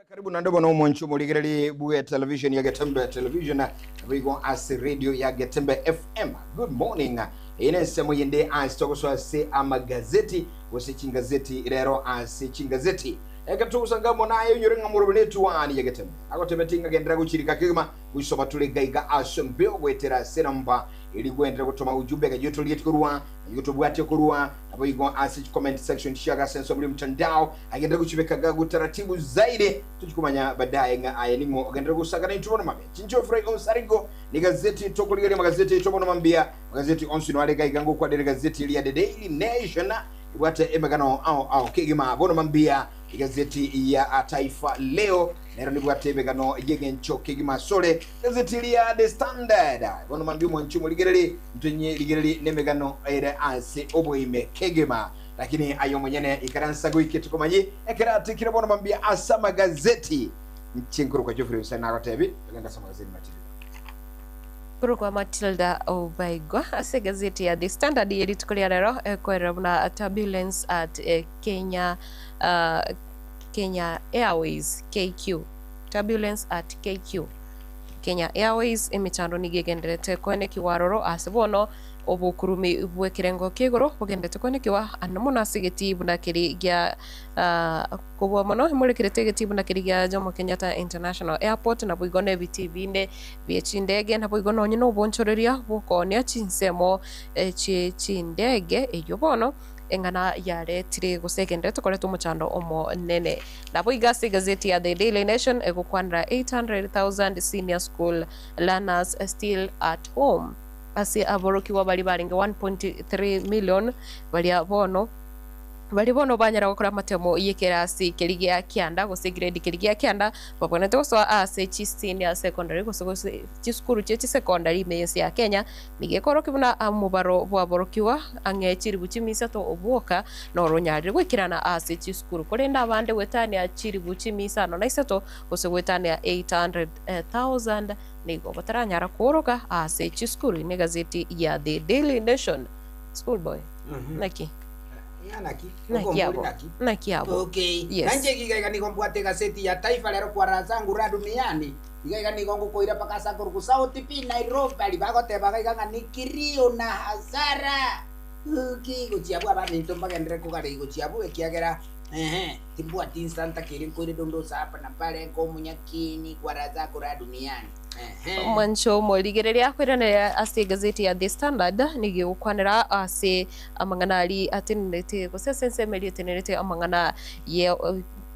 Karibu na ndobo na umonchu muligereli buye television ya Getembe Television wigo as radio ya Getembe FM. Good morning. Inese muyende as tokoswa se amagazeti wose gazeti rero as gazeti. Ekatu usangamo nayo nyorenga murubenetu wani ya Getembe. Akotebetinga gendera guchirika kigima wisoma tule gaiga asombe wetera senamba ili gwendera gutoma ujumbe ga yoto lietkurwa YouTube wati kurwa abo igo as comment section shaga senso muri mtandao agenda kuchibeka gutaratibu zaidi tuchikumanya baadaye nga ayenimo agenda kusagana itubona mabe chincho free Onsarigo ni gazeti tokuligari magazeti itubona mambia magazeti onsi wale gaigango kwa gazeti ili ya The Daily Nation wate emegano au kigima bono mambia gazeti ya Taifa Leo nero ni bwate emegano yegencho kigima sole gazeti ya The Standard bono mambia mwanchumo ligereli mtenye ligereli nemegano ere ase oboime kigima lakini ayo mwenyene ikaransa guike tukomanyi ekarati kirabona mambia asama gazeti mchinkuru kwa Jeffrey Usana Rotevi tugenda sama gazeti Matildah kuru kwa Matildah Obaigwa ase gazeti ya The Standard yelitukulia lero kwa turbulence at Kenya Airways KQ turbulence at KQ Kenya Airways emitando nigegenderete kwene kiwaroro asebono obukurumi bwekirengo kigoro bugendete kwene kiwa anamuna sigeti bunakiri gya kubwa mono mulikirete geti bunakiri gya Jomo Kenyatta International Airport na bugone bitibinde byechindege na bugono nyino bonchoreria bukonya chinsemo chindege eyobono engana yare tire gusegende tukore tumuchando omo nene nabo igasi gazeti ya The Daily Nation egukwanra 800,000 senior school learners still at home asi aboroki wa bali baringa 1.3 million bali bono banyara gukora matemo yekerasi kirigia kianda gose grade kirigia kianda babonete so ase senior secondary gose chiskuru chechi secondary meyesi ya Kenya nigekoro kibuna amubaro bwaborokiwa angechiri buchimisa to obuoka no ronyari gwikirana ase chiskuru kurenda abande wetani achiri buchimisa no naiseto gose wetani 800,000 nigo bataranyara koroka ase chiskuru ni gazeti ya The Daily Nation schoolboy naki Naki yabo. Okay. Yes. Nanje giga ni kombuate gazeti ya Taifa lero kwa razangu ra duniani. Giga ni gongo koira pakasa kuruku South P Nairobi bagote bagaga ni kirio na hasara. Okay, gochiabu abani ntomba gendere ko gari gochiabu ekiagera timbua tinsanta kiri koire dondo sapa na pale ko munyakini kwa razangu ra duniani. Mwancho moligereria kwirana ase gazeti ya The Standard nige ukwanira ase amanganali atenete ko sense media tenete amangana ye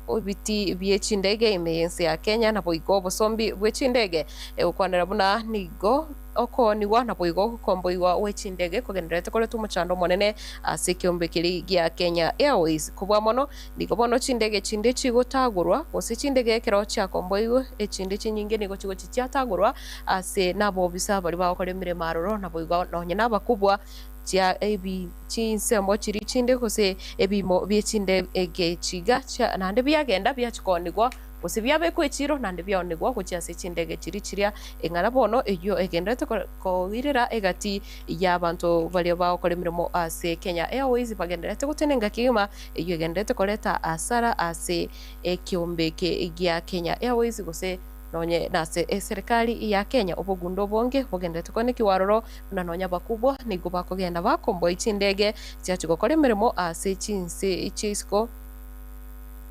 obiti byechindege imeyense ya Kenya na boigo bosombi bwechindege ukwanira buna nigo oko ni wana boigo komboiwa wechindege kugenderete kole tumuchando monene ase kiombekiri gya Kenya Airways kubwa mono nigo bono chindege chinde chigotagurwa ose chindege kero cha komboiwe echinde chinyinge nigo chigo chiatagurwa ase nabo bisa bali bakore mire maroro na boigo nonye nabakubwa chia ebi chinsemo chiri chinde kose ebi mo byechinde ege chiga cha nande byagenda byachikonigwa kose byabe kwechiro nande byonigwa kuchia se chindege chiri chiria engana bono eyo egendete ko wirira egati y'abantu bali bakore mirimo ase Kenya Airways bagenderete gutenenga kigima eyo egendete koleta asara ase ekiombeke gya Kenya Airways gose nonye nase serikali ya Kenya obugundo bonge bugendete kone kiwaroro nanonya bakubwa nigo bakogenda bakombo ichindege cyachigokore mirimo ase chinse ichisko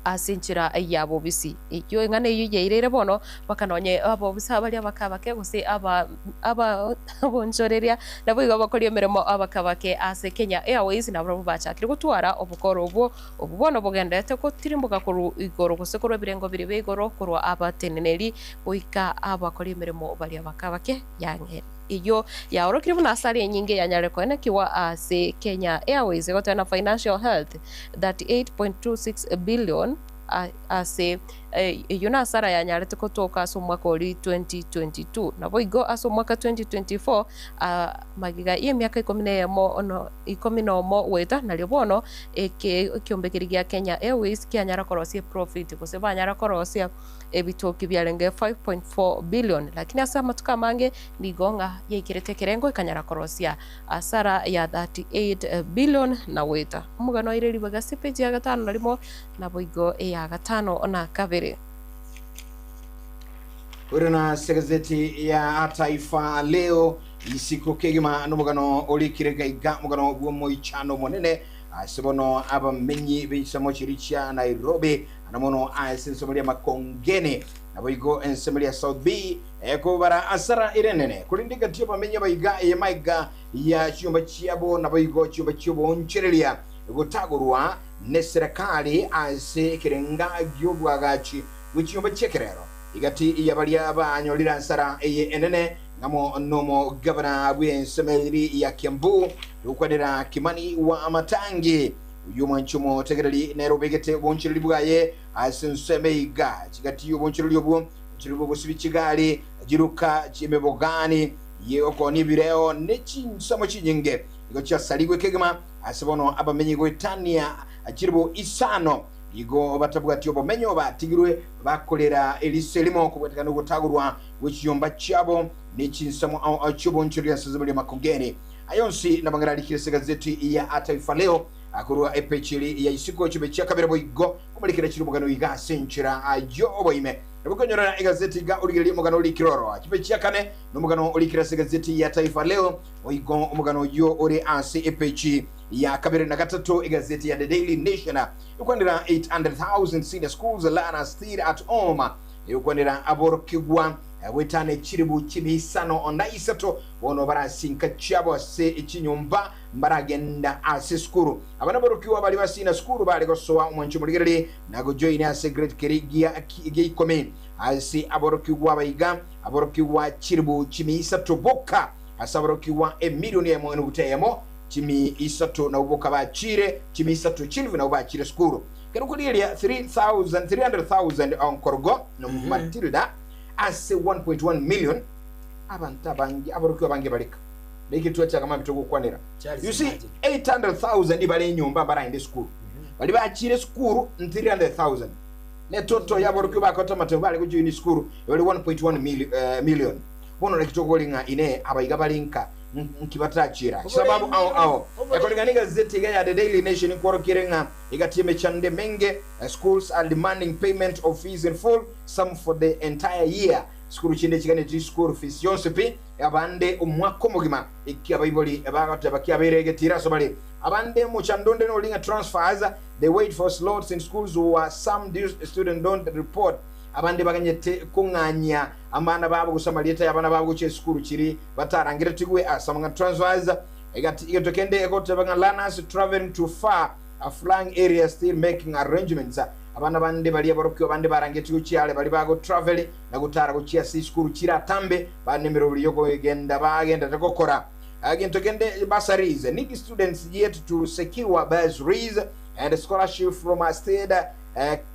asinchira yabo bisi iyo ngane yiyerere bono bakanonye abo bisa bali abakabake guse aba bonjoreria nabo igo bakoriyo mirimo abakabake ase Kenya Airways nabo bachakire gutwara obukoro obubono bugendete ko tirimbuka kuru igoro guse koro birengo biri begoro kuru abateneneri boika abakoriyo mirimo bali abakabake yange iyo yaorokire buna asari nyinge yanyare ko kiwa ase Kenya Airways gotana financial health that 8.26 billion ase yuna asara yanyarete kutoka aso mwaka oli 2022 nabo igo aso mwaka 2024 magiga ye miaka 10 weta na libono ekiombekiri gya Kenya Airways kyanyara korosia profit kose banyara korosia ebitoki byarenge 5.4 billion lakini asa matuka mange nigonga yekirete kerengo ikanyara korosia asara ya 38 billion na weta mugano ireli bagasipe ya gatano nalimo nabo igo ya gatano na kabere urina segazeti ya Taifa Leo isiku kegima numugano olikirega iga mugano gumo ichano monene asibono abamenyi bisamo chiricha Nairobi anamono asensomalia makongene naboigo ensemelia South B eko bara asara irenene kulindiga tiyo bamenyi baiga maiga ya chumba chiabo naboigo chumba chiabo oncherelia gutagurwa ne serikali ase kirenga gyobwagachi guchumba chekerero igati yabalia banyolira ansara eye enene ngamo nomo governor bwensemeri ya Kiambu ukwadira Kimani wa Amatangi uyuma nchumo tegerali Nairobi gete bonchiri bwaye asensemeiga kigati yobonchiri yobo chiribo busibikigali jiruka chimebogani yeko nibireo nechi nsamo chinyinge igo chasaligwe kegema asibono abamenyi gwetania chiribo isano igo batabwati obomenyo batigirwe bakolera eliselimo kubwetekana gutagurwa w'ikiyomba cyabo n'ikinsamo achubo nchuri yasuzumuli makongeni ayonsi nabangararikire gazeti ya Taifa Leo akurwa epechili ya isiko chibe cha kabera boigo kumalikira chirubugano iga senchira ayobo ime nabukonyora igazeti ga urigeli mugano likiroro chibe cha kane nomugano ulikira gazeti ya Taifa Leo boigo umugano yo ore ansi epechi ya kabere na gatatu igazeti ya The Daily Nation ukwandira 800,000 senior schools learners still at home ukwandira aborokigwa wetane chiribu chibisano onaisato wono barasinka cyabo se ikinyumba mbaragenda ase skuru abana borokiwa bali basina skuru bali gosowa umunchi muligere nago join ase great kerigia igikome ase aborokiwa bayiga aborokiwa chiribu chimisato boka asaborokiwa emilioni ya mwana guteyemo chimi isato na uboka bachire chimi isato chilvu na ubachire skuru kerukulilia 300,000 Onkorogo no Matildah ase 1.1 million abantu abangi abarukiwa bangi balika biki tuacha kama bitoko kwanira you see 800,000 ibale nyumba barainde school bali bachire school 300,000 ne toto yabarukiwa bakota matebale kujoin school yali 1.1 million bono lekitoko linga ine abayiga balinka nkibatachira sababu au ekolinganiga zeti ya The Daily Nation kworokirenga igatime chande menge schools are demanding payment of fees in full, some for the entire year. School chinde chigane ti school fees yonsepi abande umwako mugima ikia baiboli abagata bakia beregetira sobali abande muchandonde no linga transfers they wait for slots in schools where some students don't report abande baganyete kunganya amana babo gusamalieta abana babo che school chiri batarangira tigwe asamanga transfers igatokende ekote banga learners traveling too far a flying area still making arrangements abana bande bali abarokiyo bande barangeti uchiale bali bago travel na gutara guchia si school chira tambe banemero buli yoko genda bagenda takokora agentokende bursaries need students yet to secure bursaries and scholarship from a state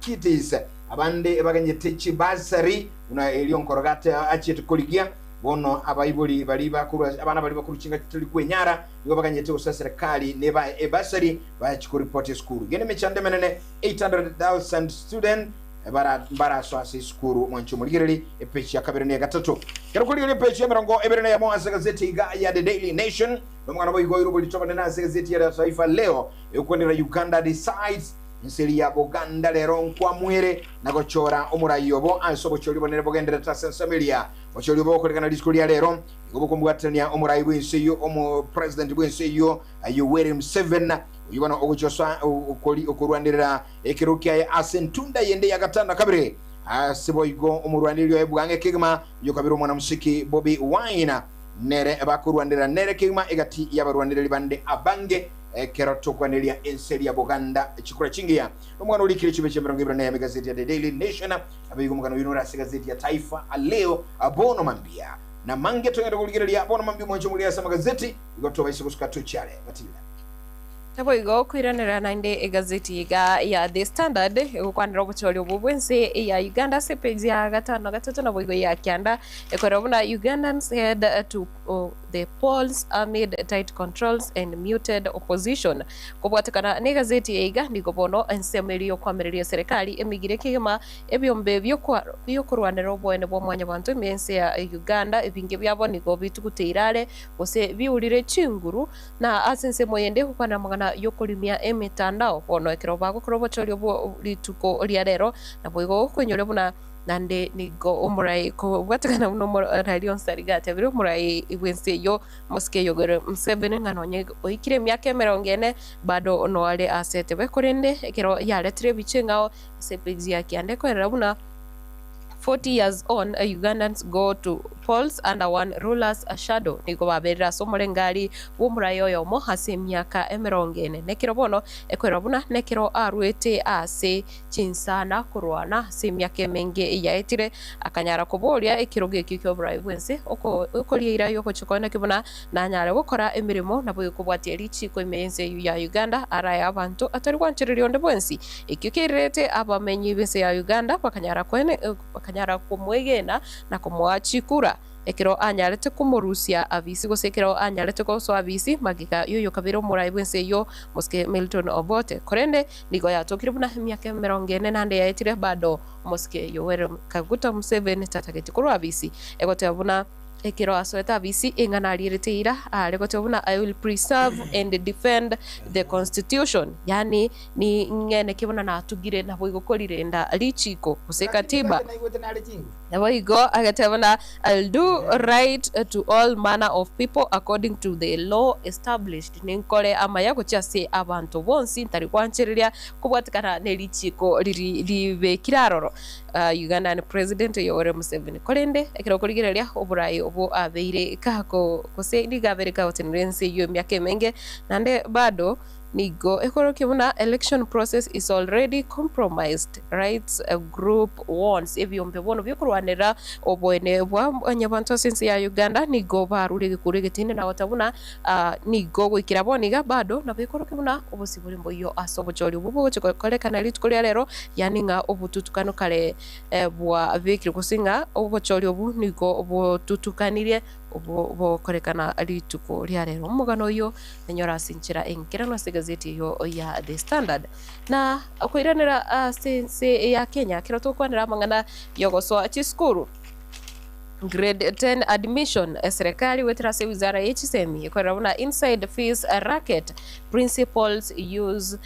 kitties abande baganyete chi bursary una elion korogata achete koligia bono abayibuli bali bakuru abana bali bakuru chinga tuli kwenyara ngo baganyete usa serikali neba bursary ba chikuripoti school gene mechande menene 800,000 student bara swasi school mwancho muligireli epechi yakabere ne gatatu kero kuli ile pechi yamerongo eberene ya mwanza gazeti iga ya The Daily Nation nomwana boyigo irubo litokana na gazeti ya Taifa Leo ekwendera Uganda decides nseli ya Buganda lero nkwa mwere nagochora omurayobo ansobo cholibo nere bogendera tasensamelia ocholibo kolekana diskuli ya lero igobo kumbwatania omurayibo inseyo omo president bwenseyo Yoweri Museveni uyibona oguchoswa ukoli okurwandirira ekirukia ya asentunda yende ya gatanda kabire asiboigo omurwandiriro ebwange kigma yokabiro mwana musiki Bobby Wine nere abakurwandira nere kigma egati yabarwandirira bande abange kerato kwanelia enseri ya Buganda chikura chingia nomwana ulikire chibe chemero ngibra na gazeti ya The Daily Nation abigo mugano yinura gazeti ya Taifa Leo abono mambia na mange tongera kulikire ya abono mambia mwancho mulia sama gazeti igotoba isikusuka tuchale Matildah Tabo igo kwiranira nande gazeti ya The Standard kwandira gucholi obubwense ya Uganda se page ya gatano gatatu na boigo ya kyanda ekorabuna Ugandans head to the polls amid tight controls and muted opposition kubwatekana ne gazeti eiga ndigobono ensemerio kwamereria serikali emigire kigema ebyombe byo kurwanira obwene bwo mwanya bantu mense ya Uganda ebinge byabo nigo bitukuteirale gose biurire chinguru na asense moyende kukwana magana yokulimia emitandao bono ekero bago krobo cholyo bo lituko lya rero na boigo kwenyore buna nande nigo umurai ko watakana uno radio Onsarigo atebire umurai ibwense yo moske yogere Museveni nganonye oikire myaka 40 bado no ale asete bekorende ekero yaletire bichengao sepezi yake andeko erabuna 40 years on, Ugandans go to polls under one ruler's shadow. Niko babera somolengali wumurayo yomo hase myaka 40 nekiro bono ekwerabuna nekiro arwete ase chinsana kurwana se myaka menge yaetire akanyara kuboria ekiroge kikyo burayi bwense okoliira yoko chikona kibona nanyare gukora emirimo nabo kubwatia richi ko imense ya Uganda araya abantu atari kwanchiriro nde bwensi ikikirete abamenyi bense ya Uganda bakanyara kwene bakanyara kumwegena na kumwachikura ekero anyarete kumurusia avisi gosekero anyarete ko so avisi magika yoyo kabiro murai bwense yo moske Milton Obote korende nigo yatokire buna myaka 40 nande yaitire bado moske Yoweri Kaguta Museveni tataketi kuru avisi egote buna ekero asweta avisi ingana liretira legote buna I will preserve and defend the constitution yani ni ngene kibona na tugire na boigo kolire nda lichiko kusekatiba Go agatabana I'll do right to all manner of people according to the law established ninkole amaya kuchase abantu bonsi ntari kwanchiriria kubwatikana nelichiko libe kiraroro Ugandan President Yoweri Museveni kolende ekiro kuligireria oburayi obo abeire kako kose ligabere otenrense yo myaka menge nande bado nigo ekoro kibuna election process is already compromised rights a group wants ebyombe bono byokurwanira obwene bwa anyabantu sense ya Uganda nigo barure kuregetinde na watabuna nigo gwikira boniga bado na bekoro kibuna obusiburi mboyo asobochori bubo kolekana litkolya lero yani nga obututukano kale bwa vekiri kusinga obochori obu nigo obututukanirie obo korekana alituko lya lero mugano yo enyora sinchira enkirano segazeti yo ya The Standard na akoiranira sense ya Kenya kiro tokwanira mangana yogoso achiskuru grade 10 admission serikali wetrase wizara HSM kwa inside fees racket principals use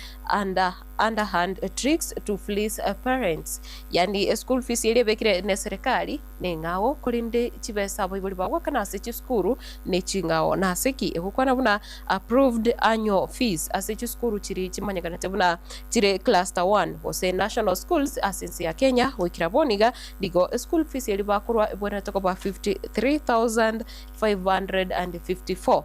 underhand tricks to fleece parents yani school fees ile bekire ne serikali ne ngao kolinde chibesa boibuli bagwa kana se skuru ne chingao na seki ekukwana buna approved annual fees ase skuru chiri chimanyagana tebuna chire cluster 1 ose national schools asensi ya Kenya wikiraboniga digo school fees ile bakurwa ebona tokoba 53,554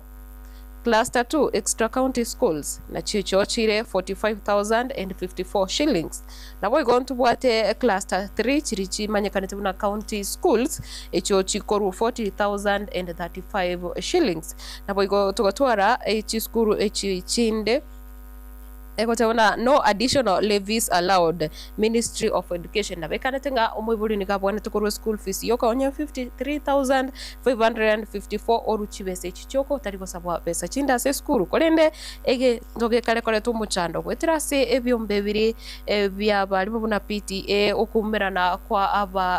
Cluster 2 extra county schools na chicho chire 45,054 shillings na boy going to bwate cluster 3 chirichi manyakanete na county schools echo chikoru 40,035 shillings na boy go tokotwara echi skuru echi chinde ekotona no additional levies allowed Ministry of Education na bekanetanga omwibuli nikabwana tukuru school fees yoko onye 53,554 oruchibese chichoko tariko sabwa pesa chinda se skuru kolende ege ndoge kale kole tumuchando kwetirase ebyombe biri bya balimu buna PTA okumerana kwa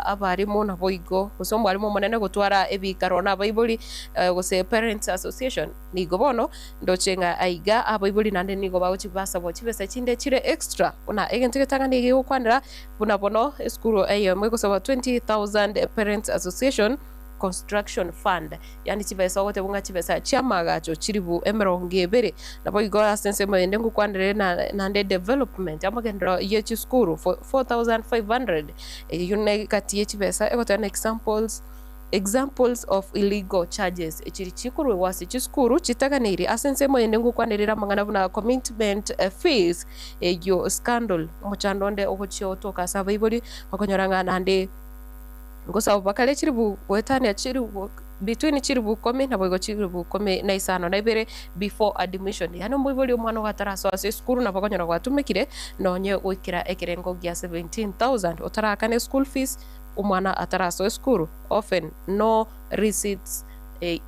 abarimu na boigo kusomwa alimu monene gutwara ebikarona abaibuli gose Parents Association nigobono ndochenga aiga abaibuli nande nigo bawuchi basa chibesa chinde chire extra una egentege tangani ge ukwanira buna bono skuru ayo mweko sawa 20,000 Parents Association construction fund yani chibesa wote bunga chibesa chamagacho chiribu emerongebere nabo igo sense mwende ngukwanire na development amagendro yechi skuru 4,500 yune kati yechi besa egotana examples of illegal charges chirichikuru wasi chiskuru chitaganiri asense mwende ngukwanirira mangana buna commitment fees yo scandal muchandonde ogochio toka sabaiboli bakonyoranga nande ngosa bakale chiribu wetani chiribu between chiribu kome na bogo chiribu kome na isano na ibere before admission yani mbiboli umwana gataraso ase skuru na bakonyora gwatumikire nonye wikira ekirengo gya 17,000 otarakane school fees umwana ataraso skuru often no receipts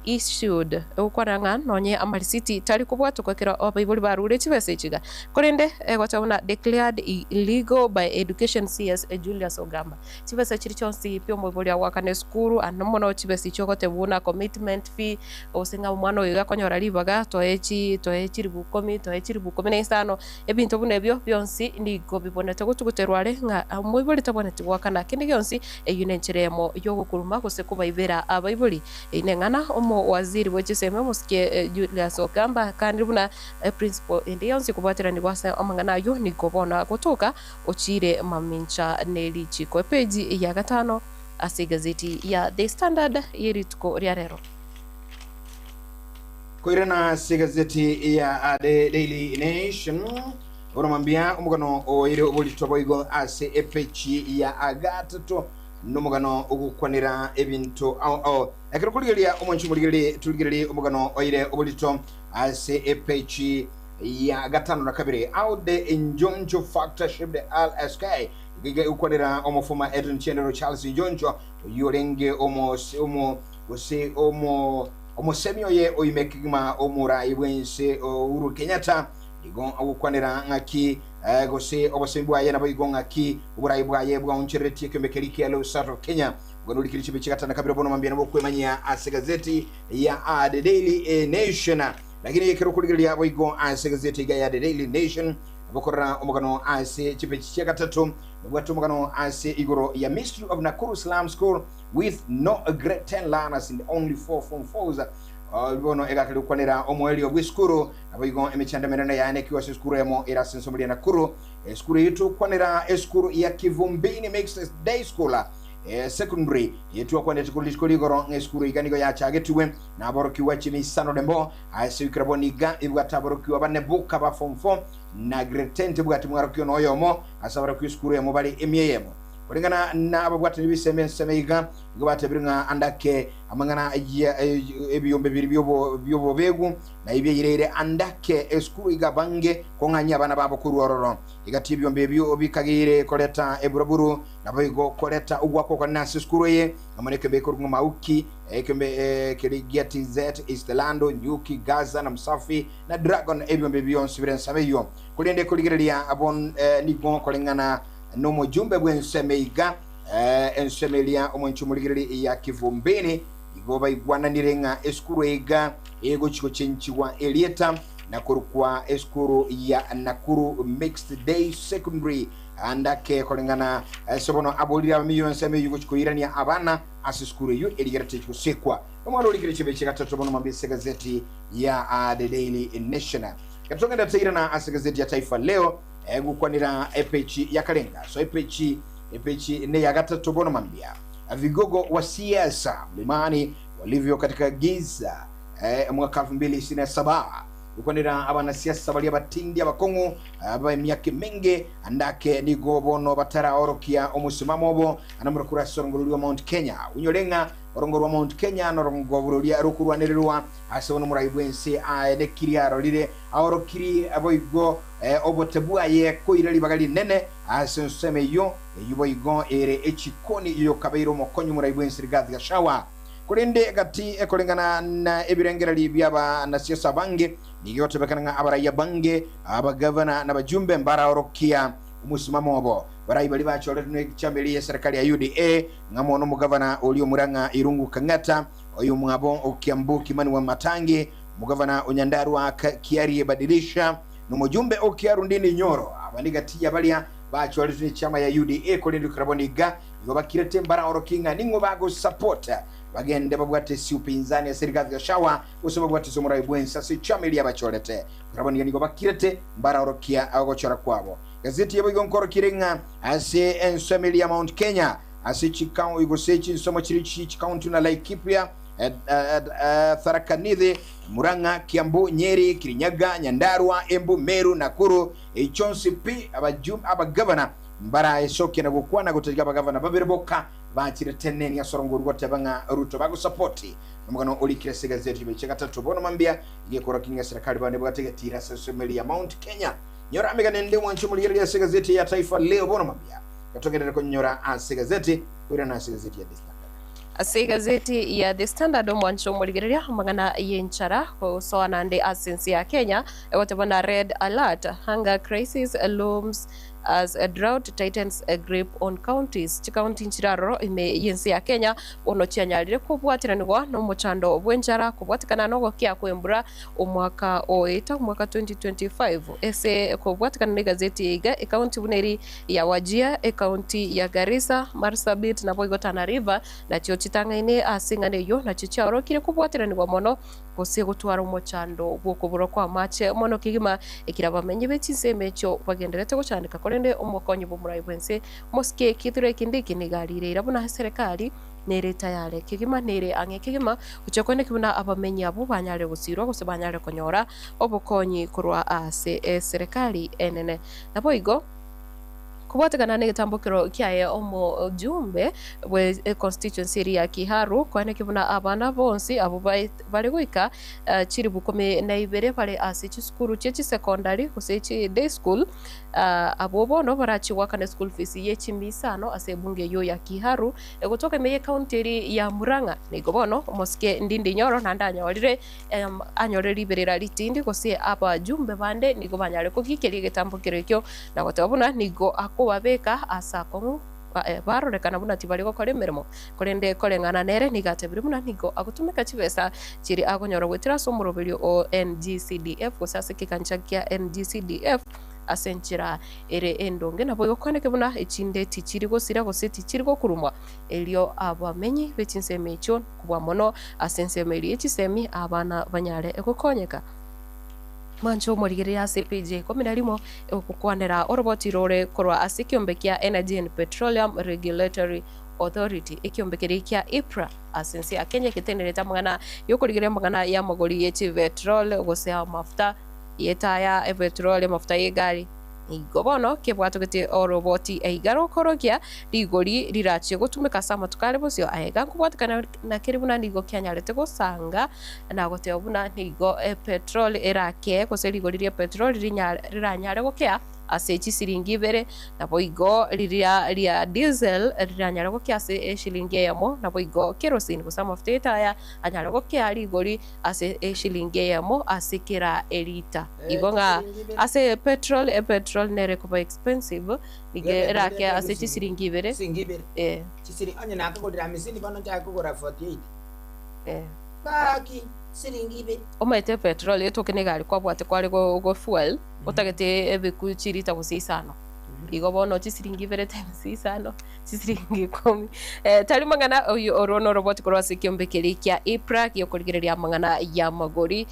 issued ukwaranga nonye amarisiti tari kubwatu kwekera abaibuli barure chibesechiga korende gwatauna declared illegal by education CS Julius Ogamba chibese chiri chonsi pyo mubuli awakane skuru anomono chibese chogote buna commitment fee osinga umwana oyiga konyora libaga toechiri bukomi nesano ebintu bunebyo byonsi nigo bibonete gutuguterware nga mubuli tabonete gwakana kindi gyonsi eyunencheremo yogukuruma gose kubaibera abaibuli inengana omo waziri wechiseme musike Julius Ogamba kandi buna principal indiyonsi kubaterani gwasa amangana yo nikobona kutoka ochire mamincha nelichi kwa page ya 5 ase gazeti ya The Standard yerituko rero koirana gazeti ya The Daily Nation oramambia umugano oire obulitoboigo ase epechi ya agatatu numugano ogukwanira ebintu ekero kuligeria omonchi muligerie umugano oire obulito ase epechi ya gatano na kabiri out the injonjo factor ship the LSK gige ukwanira omofuma Edwin Chendero Charles Injonjo yorenge omo semio ye oimekigma omura iwense Uhuru Kenyatta igon agukwanira ngaki gose obasembu aye nabo igon ngaki uburayi bwaye bwa unchereti kemekeriki ya South of Kenya gonuli kilichi bichikata na kabira bono mambia nabo kwemanya ase gazeti ya The Daily Nation lakini kero kuligeria abo igon ase gazeti ya The Daily Nation bokora omugano ase chipechi cha gatatu bwatu omugano ase igoro ya Ministry of Nakuru Slum School with no grade 10 learners in only 4 form 4s bono egakali kwanira omweli obwiskuru abigo emechanda merana yane kiwa skuru emo era sensomuli ya Nakuru skuru yitu kwanira skuru ya Kivumbini Mixed Day School secondary yetu akwane tikuli goro skuru iganigo ya chagetuwe na borokiwa chini sano dembo ase kraboniga ibwata borokiwa banebuka ba form 4 na grade 10 bwati mwarokyo noyomo asabara ku skuru emo bali emyemo kulingana na abagwata nibisemeiga gobate biringa andake amangana ebiyombe biri byobo begu na ibyirere andake skuru igabange konganya abana babo kuruororo igati ibyombe byo bikagire koleta eburaburu nabigo koleta ugwako kwa nasi skuru ye amaneke be kurungu mauki ekembe keligeti z Eastlando Nyuki Gaza na Msafi na Dragon ebyombe byonsi birensameyo kulende kuligerelia abon nigo kolingana nomo jumbe bwensemeiga ensemelia omonchumuligiri ya Kivumbini igoba igwana nirenga eskuru ega ego chiko chenchiwa Elieta Nakuru kwa eskuru ya Nakuru Mixed Day Secondary andake kolingana sobono abolira miyo nseme yugo chiko irania abana aseskuru yu eligerate chiko sekwa omwalo ligiri chibeche gatatu bono mambise gazeti ya The Daily Nation katonga ndatira na asegazeti ya Taifa Leo gukwanira epechi ya Kalenga so epechi ne ya gatatu bono mambia vigogo wa siasa mlimani walivyo katika giza mwaka 2027 gukwanira abana siasa bali abatindi abakongo aba myake menge andake nigo bono batara orokia omusimamo bo anamurukura sorongolo wa Mount Kenya unyolenga orongoro wa Mount Kenya norongo ya rukurwanirwa asono murayibwense nekiriaro lire aorokiri aboigo obotebua ye koirali bagali nene asenseme yo yuboigo ere echikoni yo kabeiro mokonyu murayibwense rigathi gashawa kulinde gati ekolengana na ebirengerali byaba na siasa bange niyote bekana abaraya bange abagavana na bajumbe mbara orokia umusimamo obo barayi bali bachole n'ekyambeli ya serikali ya UDA ngamo no mugavana olio Muranga Irungu Kangata oyo mwabo okiambu Kimani wa Matangi mugavana Onyandarwa Kiari badilisha no mujumbe okiaru ndini Nyoro abanigati ya balia bachole n'ekyama ya UDA kolindi kraboniga yobakirete mbara orokinga ningo bago support bagende babwate si upinzani ya serikali ya shawa usaba bwate somurai bwensa si chameli abacholete kraboniga ningo bakirete mbara orokia agochora kwabo gazeti yabo Onkorogo kirenga ase ensomeli ya Mount Kenya ase chikao igosechi nsomo chirichi county na Laikipia Tharaka Nithi Muranga Kiambu Nyeri Kirinyaga Nyandarua Embu Meru Nakuru Chonsi P abagavana mbara esoke na gukwana gutegeka abagavana babireboka bakire teneni ya sorongo rwote banga Ruto bago support mugano olikire gazeti biche gatatu bono mambia igekora kinga serikali bande bwategetira ensomeli ya Mount Kenya nyora amegane ndi mwanchu muliyeri ya gazeti ya Taifa Leo bono mambia katogera ko nyora gazeti kwira na gazeti ya The Standard ase gazeti ya The Standard mwancho murigereria magana yenchara so nande asensi ya Kenya whatever red alert hunger crisis looms as a drought tightens a grip on counties county nchiraro ime yensi ya Kenya ono chianyarire kubwatiranirwa no muchando bwenjara kubwatikana no gokia kwembura omwaka oeta mwaka 2025 ese kubwatikana ne gazeti iga county buneri ya Wajir county ya Garissa Marsabit na Boigo Tana River na cyo chitangaine asingane yo na cyo cyarokire kubwatiranirwa mono gose gutwara umuchando bwokuburo kwa mache mono kigima ikirabamenye betiseme cyo bagenderete gucandika korende umukonyi bumurayi bwense moske kiture kindiki nigarire irabuna serikali nere tayare kigima nere ange kigima uchakwene kibuna abamenyi abo banyare gusirwa gose banyare konyora obukonyi kurwa ase serikali enene naboigo kubwatikana ne gitambukiro kiaye omo jumbe we constituency ya Kiharu kwane kibuna abana bonsi abo bari gwika chiri bukome na ibere pale ase chiskuru chechi secondary kusechi day school abo bono barachi wakane school fees yechi misano ase bunge yo ya Kiharu egotoka meye county ya Muranga nigo bono moske ndindi nyoro nandanya walire anyoreri berera litindi kose aba jumbe bande nigo banyare kugikeri gitambukiro kyo na gotabuna nigo wabeka asako baro rekana buna tibaliko kole mermo kolende kole ngana nere nigate brimuna nigo agutumika chibesa chiri agonyoro wetira somurobelio o NGCDF kusase kikanchakia NGCDF asenchira ere endonge nabo yokoneke buna echinde tichiri gosira goseti chiri gokurumwa elio abamenyi betinsemecho kubwa mono asensemeli echisemi abana banyare ekokonyeka mancho morigeria CPJ kominalimo okukwanera oroboti rore korwa asikiombekea Energy and Petroleum Regulatory Authority ikiombekerikia IPRA asensi ya Kenya kitendereta magana yokorigeria magana ya magori yechi petrol gosea mafuta yetaya petrol mafuta yegari igobono kebwatugete oroboti eigaro korogia rigori rirache gutumika sama tukale bosio aega kubwatikana na kiribuna nigo kyanyarete gusanga na gotebuna nigo petrol erake kose rigori petrol riranyare gokea asechi siringi bere na boigo ria diesel riranyare gokea ase shilingi yamo na boigo kerosene kusama mafuta ya anyare gokea rigori ase shilingi yamo asikira elita igonga ase petrol nere kuba expensive nige rake ase chisiringi bere chisiri anya nakagorira misini bano cyakugora 48 baki siringi bere omete petrol etokene gari kwa bwate kwari go fuel otagete ebiku chirita gusisano igo bono chisiringi bere times isano chisiringi 10 tari mangana orono robot korwase kiombekerikia IPRA yokorigereria mangana ya magori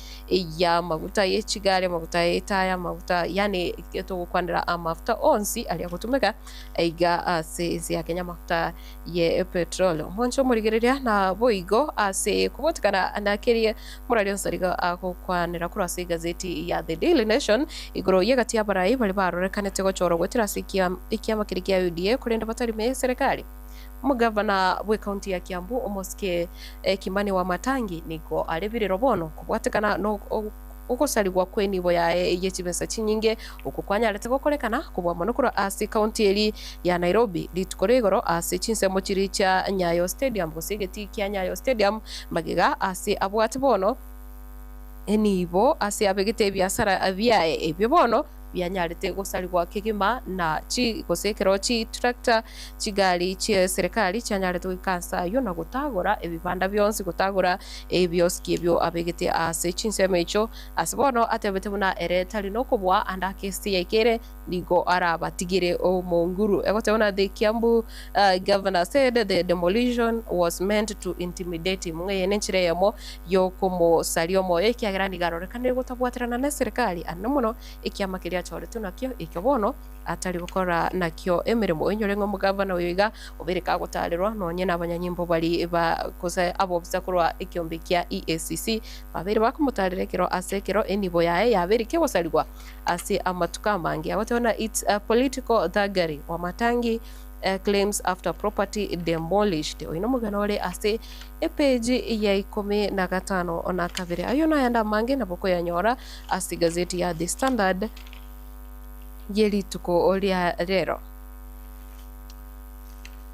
ya maguta yechigare maguta etaya maguta yani keto gukwandira amafuta onsi ali akutumika aiga ase ya Kenya mafuta ye petrol moncho morigereria na boigo ase kubotikana anakerie murali Onsarigo akukwanira kurase gazeti ya The Daily Nation igoro yegati abarai bali barorekanete gochoro gwetira ikiama kirikia UDA kurenda batari me serikali mugavana we county ya Kiambu omoske Kimani wa Matangi niko alebire robono kubwatekana no ukosaligwa kweni boya yechibesa chinyinge ukukwanya alete gokorekana kubwa monokuro ase county eri ya Nairobi litukoregoro ase chinsemo chiri cha Nyayo Stadium gosegeti kya Nyayo Stadium magiga ase abwati bono enibo ase abegete biasara abiae ebyo bono byanyarete gosaligwa kigima na chi gosekero chi tractor chigari chi serikali cyanyarete wikansa yo na gutagora ebibanda byonsi gutagora ebyoski ebyo abegete ase chinsemecho asibono atebete buna eretali no kubwa anda kesi yekere nigo arabatigire o monguru egotebona the Kiambu governor said the demolition was meant to intimidate him yenenchire yamo yo komo saliomo ekiagerani garorekane gotabwaterana na serikali anomuno ikiamakiria chorete nakyo ikobono atari gukora nakyo emirimo enyorengo mugavana wiga obereka gutalirwa nonye nabanyanyimbo bali bakoze abo bisakurwa ikiombekia EACC babere bakumutalirekero asekero enibo yae yaberike gosalirwa ase amatuka mangi abotona it's a political thuggery wa Matangi claims after property demolished oino muganore ase page ya 15 ona kabere ayo na yanda mange naboko yanyora ase gazeti ya The Standard yeli tuko olia rero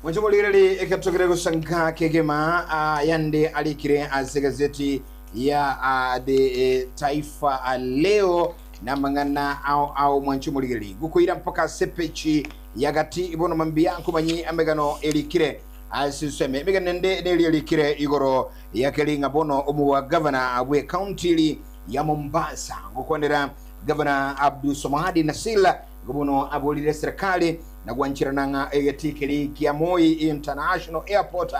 Mwancho muligirali ekatokere kusanga kegema yande alikire gazeti ya the Taifa leo na mangana au mwancho muligirali gukuira mpaka sepechi yagati ibono mambia kumanyi amegano elikire asiseme meganende deli elikire igoro yakelinga bono omuwa governor abwe county ya Mombasa gukondera governor Abdul Somadi Nasila gobono abolire serikali na gwanchirananga egetikeli kia Moi International Airport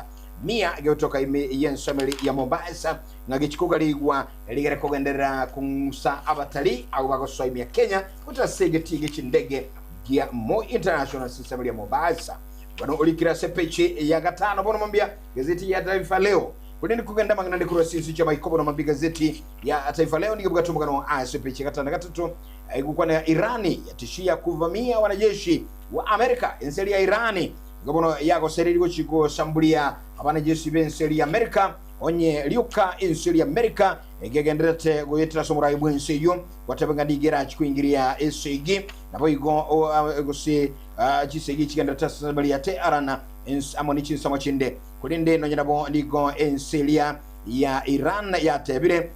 mia geotoka ime yensomeli ya Mombasa ngagichikugaligwa eligere kogendera kunsa abatali au bagoso ime Kenya utasegeti chindege kia Moi International System ya Mombasa wano olikira sepechi ya gatano bono mambia gazeti ya Taifa leo kudeni kugenda mangana kuro sisi chama ikobo no mambia gazeti ya Taifa leo nigebuka mugano sepechi gatano gatatu igukwana ya Irani yatishia kuvamia wanajeshi wa Amerika enseli ya Irani gobono yago seriri chiko shambulia wanajeshi benseli ya Amerika onye liuka enseli ya Amerika egegenderete goyetra somurai bwense yo watabanga digera chikuingiria SG nabo igo gose chisegi chigenderata sambali ate arana amonichi samachinde kulinde no nyabo ndigo enseli ya Iran ya tebire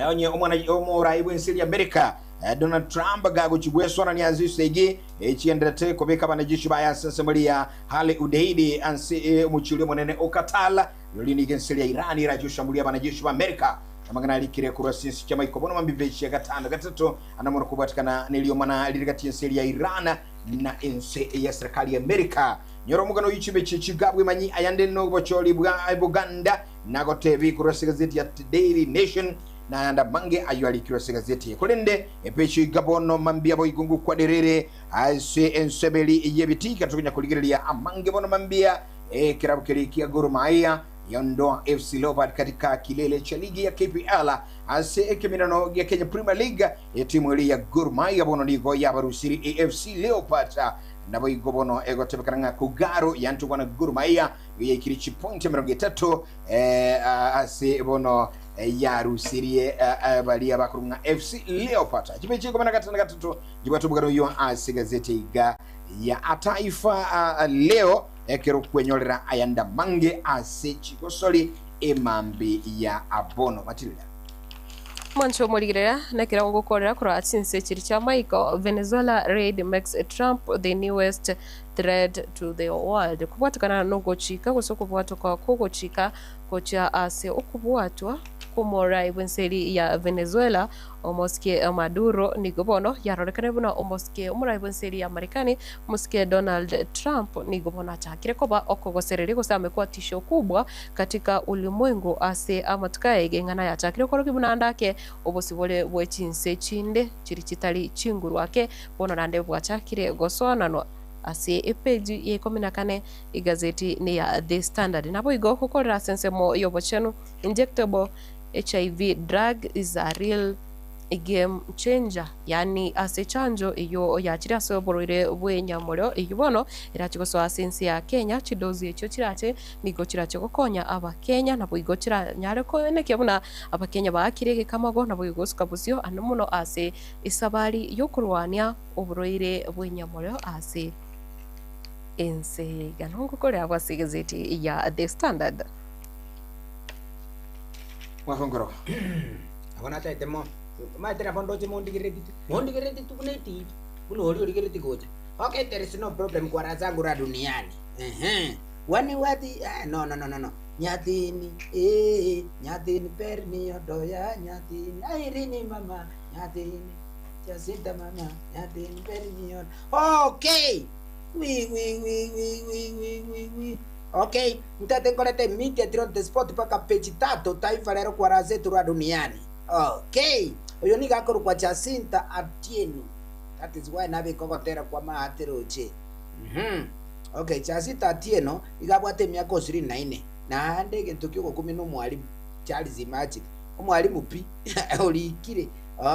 onye omurai bwense ya Amerika Donald Trump gago chibwesona ni azisege chienderete kobeka banajeshi baya sambali hali udeidi ansi muchuli monene okatala lolini genseli ya Iran irajo shambulia banajeshi ba Amerika amagana alikire kurasisi chama ikobono mambiveshi gatano gatatu anamoro kubatikana nilio mana lirigati enseli ya Iran na ense ya serikali ya Amerika nyoro mugano yichibe chigabwe manyi ayande no bocholi bwa Buganda nagotebi kurasisi gazeti ya Daily Nation na anda mange ayo alikiro gazeti kolende epechi gabono mambia boy gungu kwa derere ase ensebeli yebiti katukunya kuligiria amange bono mambia kirabu kilikia Gor Mahia yondo FC Leopard katika kilele cha ligi ya KPL ase ekeminano ya Kenya Premier League timu ile ya Gor Mahia bono ligo ya barusiri AFC Leopard na boy gobono ego tebekaranga kugaro yantu bwana Gor Mahia yekirichi point 3 ase bono ya rusirie balia bakurunga FC Leopard chipechi komana gatana gatatu jibatu bugaro yo gazeti ya Taifa leo ekero kwenyolera ayanda mange chikosoli emambi ya abono Matildah Mwancho muligirira nakira gukorera kura atsinse chiri cha Michael Venezuela raid makes Trump the newest threat to the world kubwatukana no gochika gusokubwatuka kogochika kocha ase okubwatwa kumora ibenseli ya Venezuela omoske Maduro nigobono yarorekane buna omoske omura ibenseli ya Marekani omoske Donald Trump nigobono atakire koba okogosereri gusame kwa tisho kubwa katika ulimwengu ase amatukaye gengana yatakire koroki buna ndake obosibole bwechinse chinde chiri chitali chinguru wake bono nande bwachakire gosonanwa ase epeji ye 14 igazeti ni ya The Standard nabo igo kukorera sensemo yobochenu injectable HIV drug is a real game changer yani ase chanjo iyo yakira soborire bwenyamuro iyibono irachigoso asensi ya Kenya chidozi echo chirate nigo chirache gokonya abakenya nabo igo chira nyare ko neke buna abakenya bakirege kamago nabo igo skabusyo anomuno ase isabari yokurwania oburoire bwenyamuro ase ense ganongo kore abasegezeti ya The Standard Onkorogo abona taitemo maitera fondoche mondigireti tukuneti kulo holi oligireti gocha okay there is no problem kwa razangu ra duniani wani wati no nyatini perni odoya nyatini airini mama nyatini Jacinta mama nyatini perni okay we okay mtatenkolete media on the spot paka page 3 Taifa leo kwa razetu ra duniani okay oyo ni gakoro kwa Jacinta Atieno that is why nabe kokotera kwa mahateroche okay Jacinta Atieno igabwate miaka 24 na ndege tukio 10 no mwalimu Charles Magic omwalimu pi olikire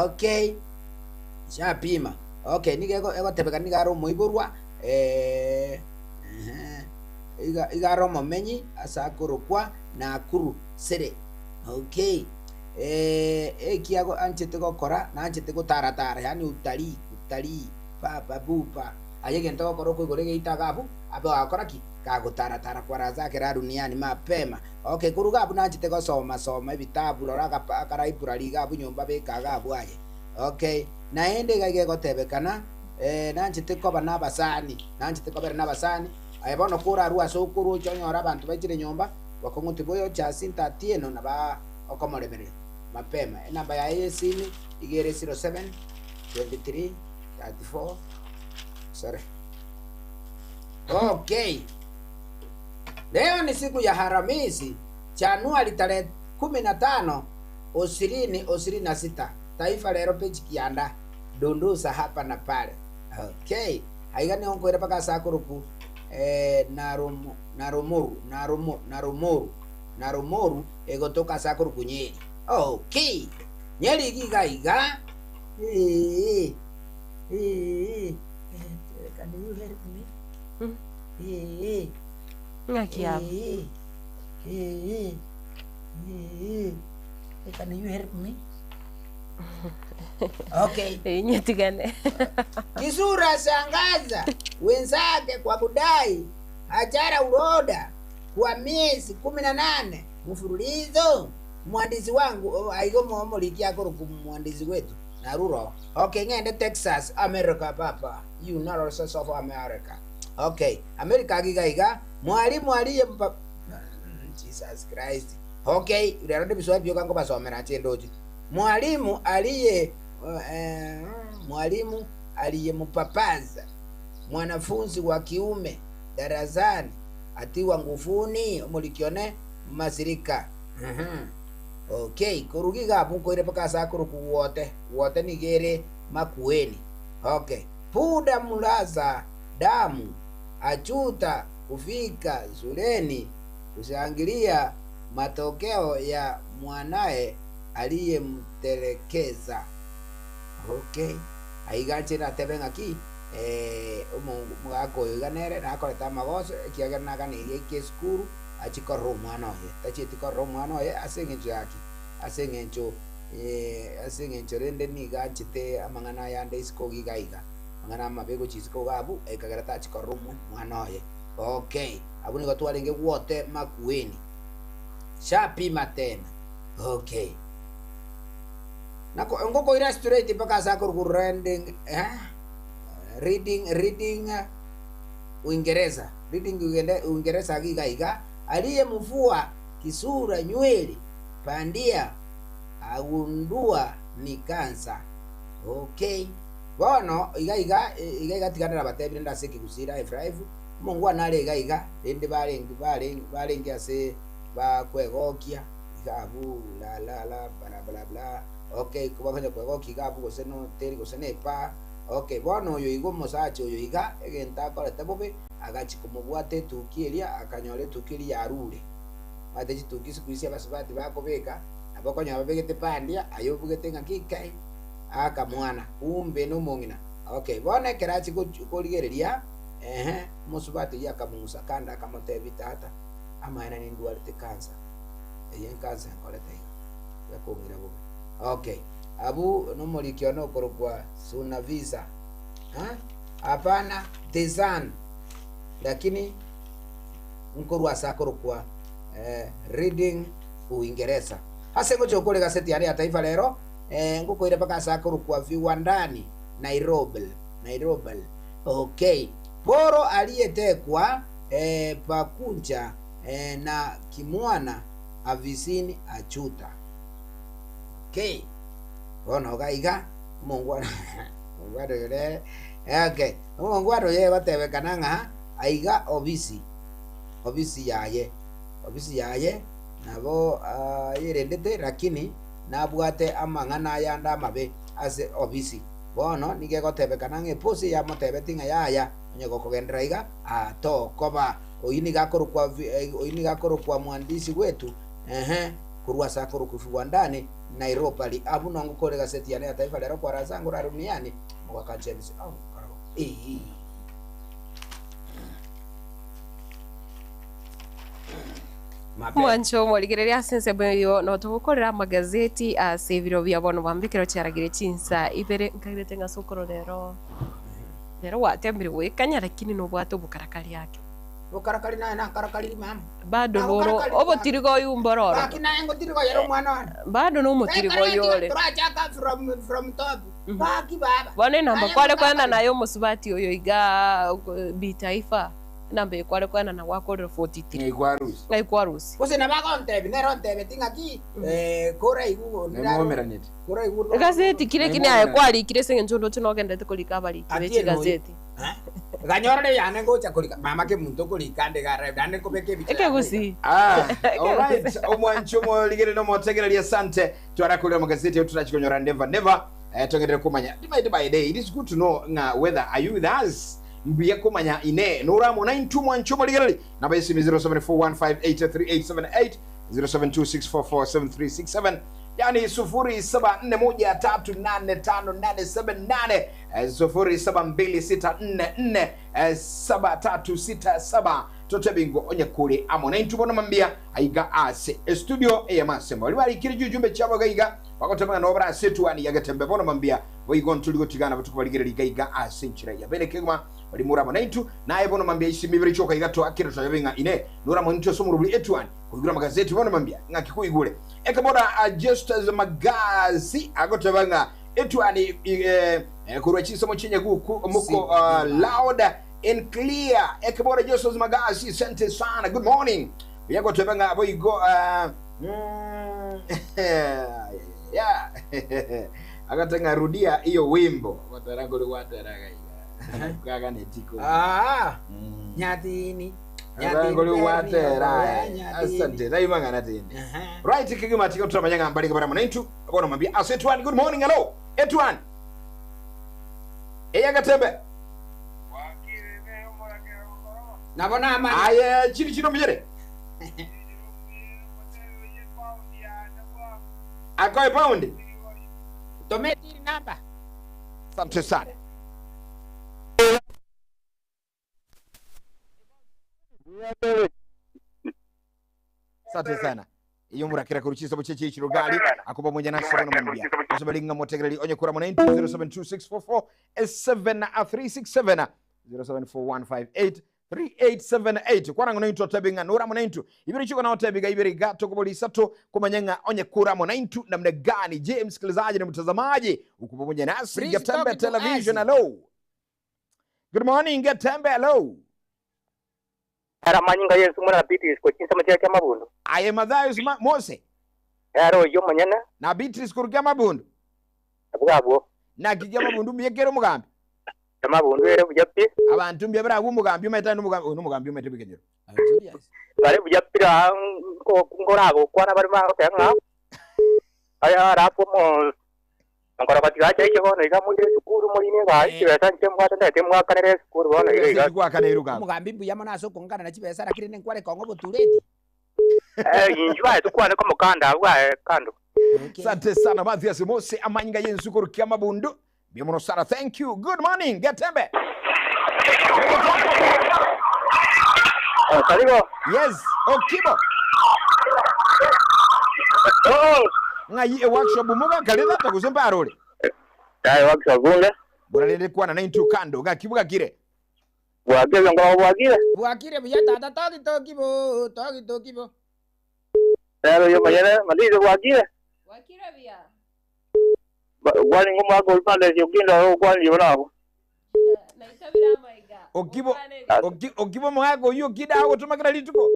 okay chapima okay nigego egotebeka nigaro moiborwa igaro momenyi asakorokwa na akuru sere okay kiago anchete gokora na anchete gotaratara yani utalii baba bupa ayegento okoro kuigore geitagabu abo akora ki kagutaratara kwaraza kera duniani mapema. Okay, kuruga abu nanjite gosoma ibitabu roraga akaraibura liga abu nyomba bekaga abu aye. Okay, naende gage gotebekana nanjite koba nabasani nanjite koba nabasani ayebono kura ruwa sokuru chonyora abantu bajire nyomba bakonguti boyo chasinta tieno na ba okomoremere mapema. Namba ya yesini igere 07 23 34 sorry. Okay, leo ni siku ya Haramisi, Januari tarehe 15 2026. Taifa lero peji kianda dondosa hapa na pale. Okay, haigani onkoira paka sakuruku narumoru egotoka sakuruku Nyeri. Okay, Nyeri giga can you help me? Can you help me? Okay. Nyetigane. Kisura shangaza wenzake kwa kudai hajara uroda kwa miezi 18 mfululizo. Mwandishi wangu aigomo omolikia koro kumwandishi wetu naruro. Okay, ngende Texas, America papa. United States of America. Okay, America giga mwalimu aliye Jesus Christ. Okay, urarode biswa byo kango basomera chendoji. Mwalimu aliyempapaza mwanafunzi wa kiume darasani atiwa ngufuni omulikione masirika. Okay, kurugiga bunko ile paka sakuru kuwote nigere makueni. Okay, puda mulaza damu achuta kufika shuleni kushangilia matokeo ya mwanae aliyemtelekeza. Okay, aigache na tebenga ki mugako yoganere na akoreta magoso kiaga na ganiri ke skuru achikoro mwana oye tachitiko mwana oye asengenjo yaki asengenjo rende ni gachite amangana yande isko gigaiga mangana mabego chisiko gabu ekagara tachikoro mwana oye. Okay, abuni gotwalenge wote makueni shapi matena. Okay, nako ngoko ira straight paka sakuru rending reading Uingereza Uingereza gigaiga aliyemvua kisura nywele pandia agundua ni kansa. Okay, bono igaiga tigana batebi nda seki kusira efraivu Mungu anale igaiga ende balengi ase bakwegokia igabu la bla. Okay, kubakanya kwegokia igabu goseno teri gosene pa. Okay, bono oyo igo mosacho oyo iga egenta korete bobe agachi kumubwate tukiria akanyore tukiria arure mateji tukisi kuisia basubati bakobeka abakonya babegete pandia ayobugete ngakikai aka mwana umbe no mongina. Okay, bono kerachi koligereria musubati yakamusa kanda kamotebita hata amaana ni ndwarte kansa eyen kansa korete yakongira bobe. Okay, abu nomolikio no korokwa suna visa hapana design lakini nkorwa sakorokwa reading Uingereza hase ngocho kole gazeti ya Taifa lero ngoko ile paka sakorokwa viwandani Nairobi. Okay, poro aliyetekwa pakunja na kimwana avisini achuta. Okay, bono gaiga mungwaro yore. Okay, mungwaro ye batebekana nga aiga obisi yaye nabo yerendete lakini nabwate amangana yanda mabe ase obisi bono nige gotebekana nge posi ya motebetinga yaya nyego kogendera iga to koba oyini gakorokwa mwandishi wetu kurwa sakuru kufiwa ndani Nairobi abu nongo kole gazeti ya Taifa lero kwa razangu ra duniani mwakachemisi mwancho moligereria sense byo no tugukorera magazeti aseviro bya bono bambikiro cyaragire cinsa ibere nkagirete ngasokoro rero Rero watembire wikanya lakini no bwato bukarakari yake. Bukarakari na karakari mama. Bado noro obo tirigo yumbororo. Bakina ngo tirigo yero mwana wana. Bado no mutirigo yole. Turachaka from top. Baki baba. Bone namba kwale kwana nayo musubati oyo iga bitaifa. Nambe kwale kwana na wako 43. Ngaikwarusi. Kose na bako ntebe nero ntebe tinga ki kora igugo Nemomeranete. Kora igugo. Gazeti kile kine ayekwali kile senge njondo tunogenda tukolika bali kile gazeti. Ganyorre yane gocha kulika mama ke muntu kulikande gara dande kopeke bicha. Eke gusi. Alright. Omwanchumo ligere no motegereria asante. Twarakulira magazeti yetu tunachikonyora never. Tongere kumanya. By day. It is good to know whether are you with us. Mbiye kumanya ine nuramo 92 mwanchumo ligere. Namba yesi 0741583878 0726447367. Yani 0741385878 0726447367 tote bingo onye kule amo na intubona mambia aiga ase studio eyamasemo wali kiri jujumbe chabo gaiga wakotemanga no bra Etwani ya Getembe bona mambia boigon tuligo tigana batuko baligere ligaiga ase nchira ya bene kegma wali muramo na intu naye bona mambia ishimibiri choka igato akira twabenga ine nuramo ntu somurubuli Etwani kugira magazeti bona mambia ngakikuigule ekabona just as magazi agotebanga Etwani kurwachiso mochenye guku muko loud and clear ekabona just as magazi sente sana good morning yako tebanga boy go yeah akatanga rudia hiyo wimbo watarango liwataraga kaga netiko nyatini Ngoli watera asante daima ngana tende right kigima tiko tutamanyanga mbali kabara mwanantu abona mambia Etwani good morning hello Etwani Getembe nabona ama aye chino mjere akoe pound tometi namba asante sana asante sana iyo murakira kuruchiza bucheche ichirugali akuba mwenye nasi bono mambia kusabalinga motegreli onye kura mwana 0726447367 0741583878 kwanango naintu tabinga nura mwanantu ibiri chiko na otabiga ibiri gato kuboli sato kumanyenga onye kura mwanantu namna gani je msikilizaji na mtazamaji ukuba mwenye nasi Getembe Television hello good morning Getembe hello Era manyinga Yesu mwana Beatrice ko kinsa matia kya mabundo. Aye madhayo Mose. Ero yo manyana. Na Beatrice kurya mabundo. Abugabo. Na kijya mabundo mbiyekero mugambi. Mabundo ere bujappi. Abantu mbiyabira umugambi umayita n'umugambi umayita bikejero. Bare bujappira ko ngorago kwana bari ma kanga. Aya rapo mo Angora batiga cyake ko niga muri sukuru muri ne bayi cyatanje mwata ndete mwakanere sukuru bona iga kwa kanero ka mugambi mbuyamo naso kongana na kibesa rakire ne kware kongo boturedi injwa tukwane ko mukanda bwa kando Asante sana Mathias Mose amanyinga yensu kurukia mabundu bimono sara thank you good morning Getembe Onsarigo yes okibo ngai workshop muga kalenda takuzemba arole workshop gule buralele kwa na 92 kando gakibuga kire bwageze ngo bwakire buyata tokibo Pero yo mañana malizo bwagire bia wali ngoma ko pale yo kinda kwani yonabo na itabira maiga okibo mwago yo kida otomakira lituko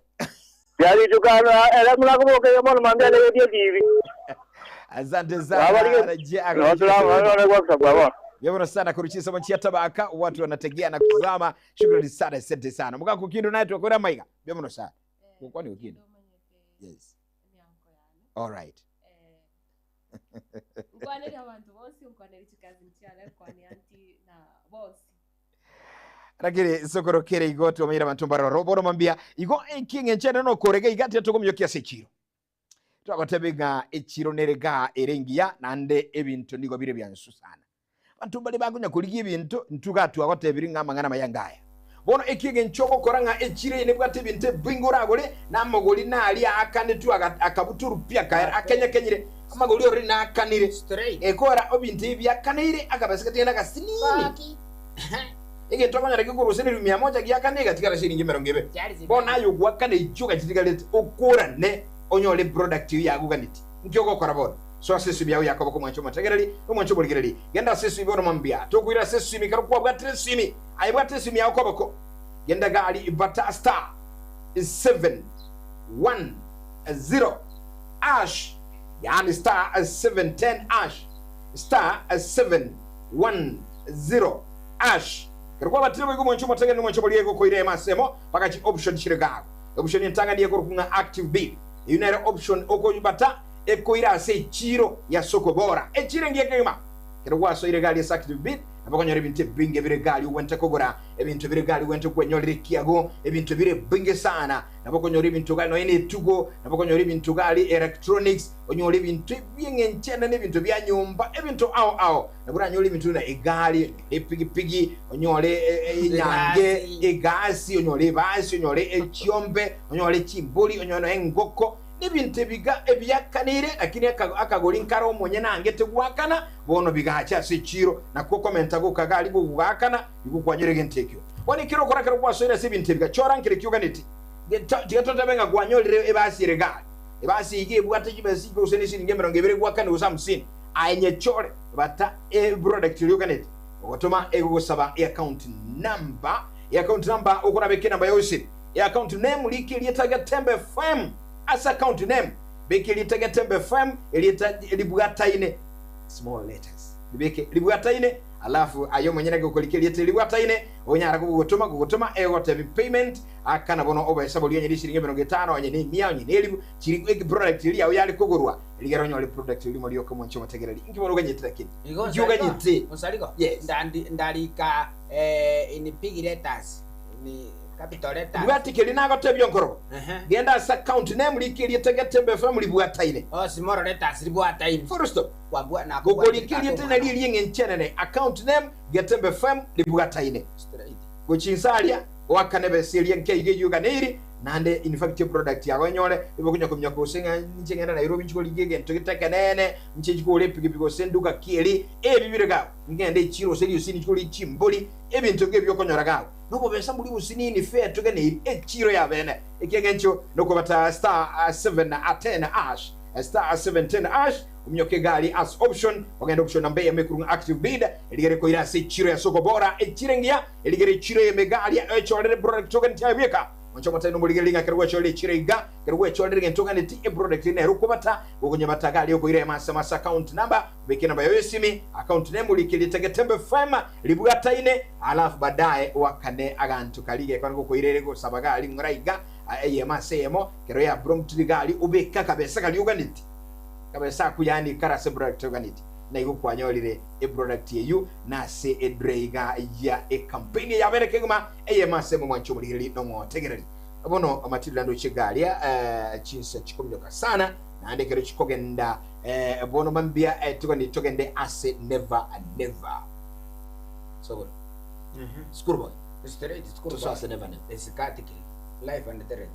yali tukana era mulako boke yomo mambia le TV asante sana Yabona sana kuruchisa manchi tabaka watu wanategea na kutazama shukrani sana asante sana muka kukindo naye tukora maiga yabona sana kwani ukindo yes all right ngwane abantu bose ngwane chikazi mchana kwani anti na boss Ragire sokorokere igoto amira abantu baroro bono mambia igo enkinge nchene no korege igati atogomyokia sekiro twakotebega ekiro nerega erengia nande ebintu nigo bire byansu sana bantu bali bagunya kuliga ebintu ntugatu akotebiri ngamangana mayangaya bono ekige nchoko koranga ekire ne bwate binte bingora gole namogoli nali akane tu akabuturu pia kaira akenya kenyire amagoli ori na akanire straight ekora obintu bya kanire akabasikati na kasinini ige tokonyara gikurusi ni 100 giakane gatigara shiringi 20 bona yo gwakane ichuka chitigalete okurane onyole product ya guganiti nkyogo korabona so asesu byawe yakoboko mwancho mategereri omwancho boligereri genda asesu ibona mambia tokwira asesu imikaro kwa bwa tresimi ayibwa tresimi ya okoboko genda gali ibata star 710 ash yani star 710 ash star 710 ash kwa batiro ko mwancho mategereri mwancho boliego ko ire masemo pakachi option chirigago option yentanga ndiye ko kunga active bid yunere option oko yubata ekoira se chiro ya soko bora echire ngiyekema kero waso ire gali active bid abakonyora ibintu binge bire gali wente kogora ebintu bire gali wente kwenyora kiago ebintu bire binge sana nabakonyora ibintu gali no ene tugo nabakonyora ibintu gali electronics onyora ibintu byengenchena n'ebintu bya nyumba ebintu ao nabura nyora ibintu na egali epigipigi onyore enyange egasi onyore basi onyore echiombe onyore chimbuli onyore engoko n'ibintu biga ebyakanire lakini akagoli nkaro omonye nange tegwakana bono bigacha sechiro nako komenta go kagali go gwakana bigukwanyere gentekyo woni kiro kora kero kwasoira sibintu biga chora nkire kyuganiti tigatota benga gwanyolire ebasire gali ebasi ige bwate kibasi go senisi ngemero ngebere gwakana usamsini ayenye chore bata product yuganiti otoma ego saba account number okora beke number yose account name likili Getembe FM as account name beke Getembe FM libwataine small letters beke libwataine alafu ayo mwenyera gokolikeli libwataine onyara kugotoma egote payment akana bono oba hesabo lyo nyiri shiringi 50 anye ni 100 anye nelibu chiri eki product ili yawe yali kugurwa ligero nyole product ili muri yoko mwancho mategereri ingibona uganyitira kini uganyite Onsarigo yes ndalika in big letters ni capital letters bwatikeli nago tebyo nkoro genda as account name likili Getembe FM libwataine small letters libwataine full stop wabwa na gokolikili tena lili yengenchene account name Getembe FM libwataine straight gochinsaliya wakanebe serie nkege yuganiri nande in fact product yawe nyole ibokunya kumya kusenga nchengenda Nairobi nchiko ligege ntokiteka nene nchiko olympic senduka kieli ebibirega ngende ichiro seri usini nchiko lichimboli ebintu gebyo konyora gawe nuko besa muri usini ni fair togene echiro ya bene ekenge ncho nuko bata star 710 ash star 710 ash umnyoke gali as option ogenda option nambe yamekurunga active bid eligere ko ira se chiro ya soko bora echirengia eligere chiro ya megali echorere product token tabeka oncho mata no muligere linga kerwa chole chirega kerwa chole linga token ti product ne rukubata gogonye matagali ko ira masa account number beke namba yosimi account name likili Getembe FM libwataine alafu baadaye wakane agantu kalige kwango ko irere go sabagali nguraiga ayema kero ya bromtrigali ubeka kabesa kali uganiti kabesa kuyani karase product uganiti na iko kwanyolire product yeyu na se edreiga ya campaign ya bere keguma ayema semo mwancho muliri no motegereri abono Matildah ndo chigalia chinsa chikomyoka sana na ande kero chikogenda bono mambia tugende ase never and never so good schoolboy straight school so ase never it's category life and the rest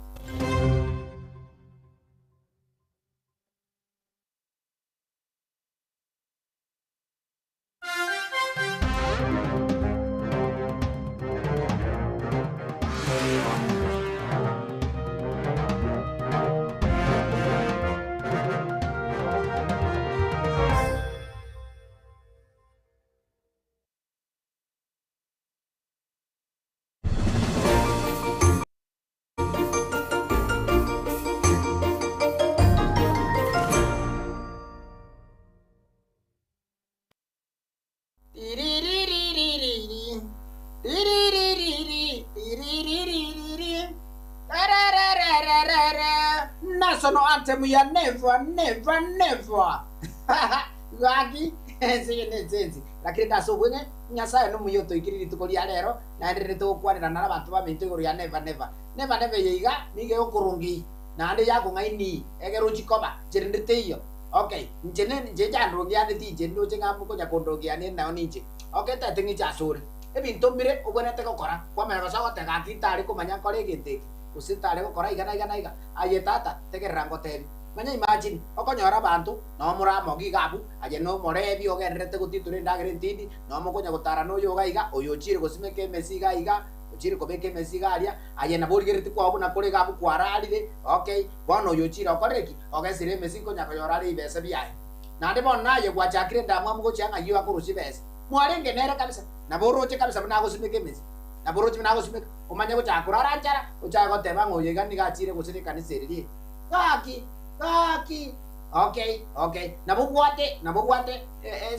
national anthem ya never gaki zenzi lakini ndasubwenge nyasaye no muyoto ikiriri tukoria rero na ndire tukwanira na abantu bamintu iguru ya never yiga nige okurungi na ndi yako ngaini egero chikoba jirindite iyo okay nje jandu ya ndi je ndo chenga muko nyakondogia ni na oninje okay tatingi chasure ebintu mbire ubonete gukora kwamera gasago tegakitari kumanya kore giteki usitare gukora igana ayetata tegerera ngotebi manya imagine okonyora bantu no muramogi gabu aje no morebi ogerete gutiture ndagere ntindi no mukonya gutara no yoga iga oyochire gosimeke mesiga iga ochire kobeke mesiga aria aje na borgerete kwa obu na kore gabu kwararire okay bono oyochire okoreki ogesire mesiko nyakoyorari ibese biaye nande bonaye gwachakire ndamwa mugochanga yiwa kurushi bese mwarenge nera kabisa na boroche kabisa bana gosimeke mesi na boroche bana gosimeke umanye gochakura ranchara uchagoteba ngoye gani gachire gusire kaniseri kaki okay na bugwate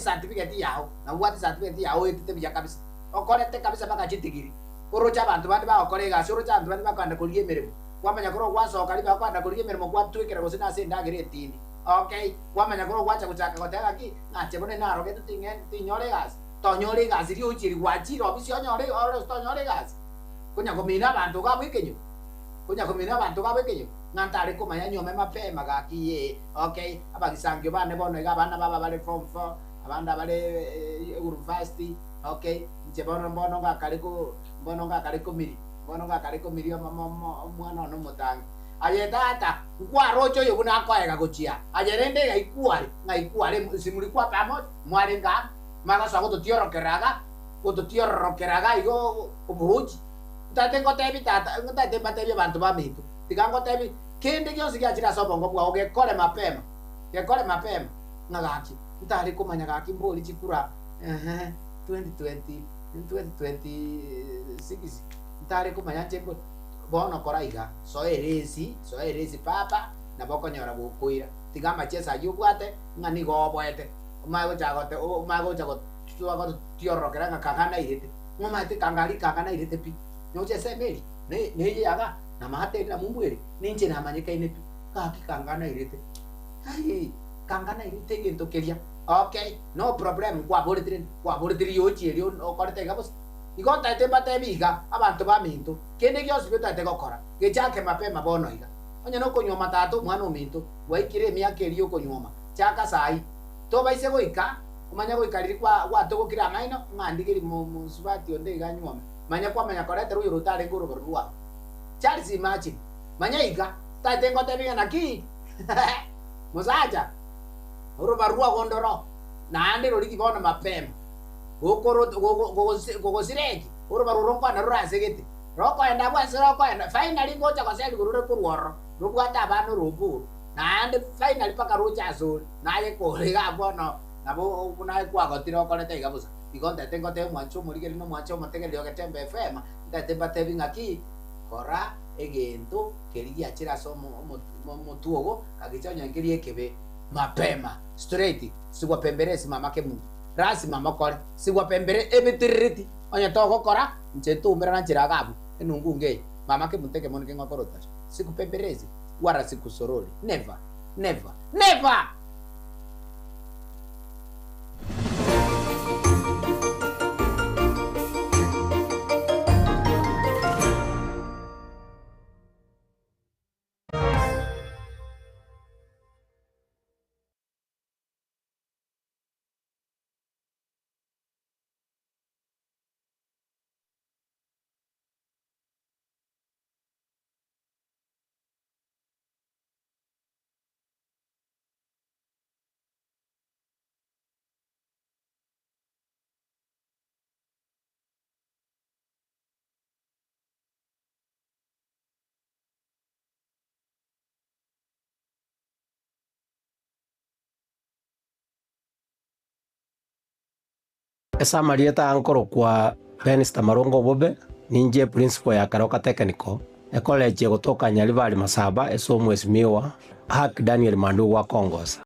certificate yao na bugwate certificate yao etete biya kabisa okorete kabisa baka chitigiri urocha abantu bandi ba okorega urocha abantu bandi bakanda kuliye meremo kwamanya kuro kwaso kali bakanda kuliye meremo kwatwikira gusina se ndagire tindi okay kwamanya kuro kwacha kuchaka gotega ki ngache bone naro getu tinyore gas tonyore gas ri uchiri gwachiro obisi onyore oro tonyore gas kunya komina abantu gabwikenyo ngantare kumanya nyome mapema gakiye okay abagisangyo bane bono igabana baba bale form 4 abanda bale university okay nje bono ngakari ko miri mwana no mutanga aye tata nkwarocho yo buna akoega gochia ajerende ngaikuare simuli kwa pamo mwarenga maga sago totiorokeraga igo oburuji tatengo tebi tata ngate batebi bantu bamitu tigango tebi kende kyonse kyachira sobongo bwa ogekole mapema ngagaki ntari kumanya gaki mboli chikura 2026 ntari kumanya chembo bono koraiga so eresi papa na boko nyora bukuira tigama chesa yubwate ngani gobwete umago chagote tuago tiorokera ngakana irete ngomate kangana irete pi nyoche semeli ne yaga na mahate na mumbwere ninche na manyeka inepi kaki kangana irete gento keria okay no problem kwa boletri yochi eri okorete gabos igonta tembate biga abantu baminto kende gyose byotate gokora gechake mapema bono iga onye no konyoma tatu mwana ominto waikire miaka eri okonyoma chaka sai to baise goika umanya goikariri kwa togokira ngaino ngandigiri mu subati onde iganyoma manya kwa manya korete ruyo rutare ngoro berua Charles imagine manya iga tatengo tebiga naki musaja urubarua gondoro na ande rori kibona mapema gogosireki urubarurongwa na rurasegete roko enda bwase roko enda finally ngocha kwaseli gurure kurworo rubwata abantu rubu na ande finally paka rucha azul naye kolega bono nabo kuna kwa gotiro kolete igabusa igonta tengo te mwancho murigeri no mwancho mategeli Getembe FM ndatemba tebinga ki kora egento kerigia chira so mutuogo kagichonya ngerie kebe mapema straight sigwa pemberesi mama ke mungu rasi mama kore sigwa pembere ebitiriti onya togo kora nchetu mbera na chira gabu enungu nge mama ke munteke monike ngokorota siku pemberesi wara siku soroli never Esa Marieta ankoro kwa Benista Marongo Bobe ninje principal ya Karoka Technical ekoleje gotoka Nyaribali Masaba esomo esimiwa Hak Daniel Mandu wa Kongosa